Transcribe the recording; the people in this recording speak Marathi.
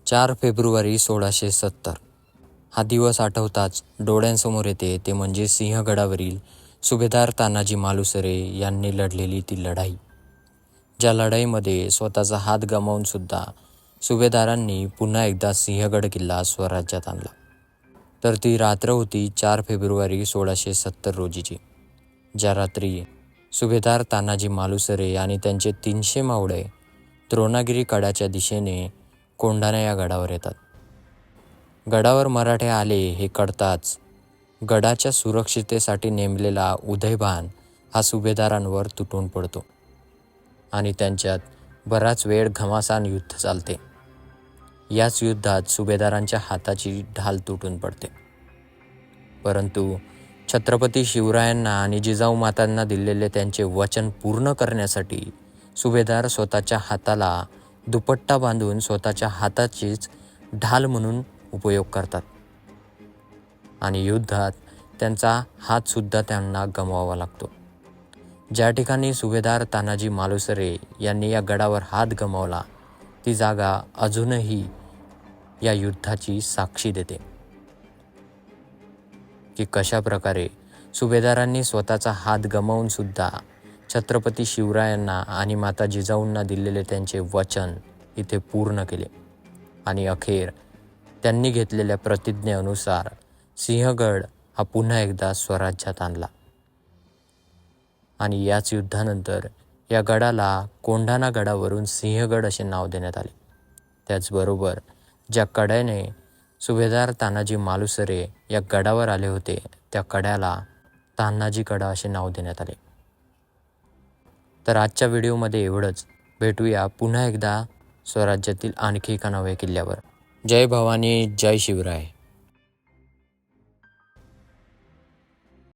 4 फेब्रुवारी 1670 हा दिवस आठवताच डोळ्यांसमोर येते ते म्हणजे सिंहगडावरील सुभेदार तानाजी मालुसरे यांनी लढलेली ती लढाई. ज्या लढाईमध्ये स्वतःचा हात गमावूनसुद्धा सुभेदारांनी पुन्हा एकदा सिंहगड किल्ला स्वराज्यात आणला. तर ती रात्र होती 4 फेब्रुवारी 1670 रोजीची. ज्या रात्री सुभेदार तानाजी मालुसरे आणि त्यांचे 300 मावळे द्रोणागिरी कडाच्या दिशेने कोंढाणा या गडावर येतात. गडावर मराठे आले हे कळताच गडाच्या सुरक्षितेसाठी नेमलेला उदयभान हा सुभेदारांवर तुटून पडतो आणि त्यांच्यात बराच वेळ घमासान युद्ध चालते. याच युद्धात सुभेदारांच्या हाताची ढाल तुटून पडते. परंतु छत्रपती शिवरायांना आणि जिजाऊ मातांना दिलेले त्यांचे वचन पूर्ण करण्यासाठी सुभेदार स्वतःच्या हाताला दुपट्टा बांधून स्वतःच्या हाताचीच ढाल म्हणून उपयोग करतात आणि युद्धात त्यांचा हातसुद्धा त्यांना गमवावा लागतो. ज्या ठिकाणी सुभेदार तानाजी मालुसरे यांनी या गडावर हात गमावला ती जागा अजूनही या युद्धाची साक्षी देते की कशा प्रकारे सुभेदारांनी स्वतःचा हात गमावून सुद्धा छत्रपती शिवरायांना आणि माता जिजाऊंना दिलेले त्यांचे वचन इथे पूर्ण केले आणि अखेर त्यांनी घेतलेल्या प्रतिज्ञेनुसार सिंहगड हा पुन्हा एकदा स्वराज्यात आणला. आणि याच युद्धानंतर या गडाला कोंढाणा गडावरून सिंहगड असे नाव देण्यात आले. त्याचबरोबर ज्या कड्याने सुभेदार तानाजी मालुसरे या गडावर आले होते त्या कड्याला तान्हाजी कडा असे नाव देण्यात आले. तर आजच्या व्हिडिओमध्ये एवढंच. भेटूया पुन्हा एकदा स्वराज्यातील आणखी एका नव्या किल्ल्यावर. जय भवानी, जय शिवराय.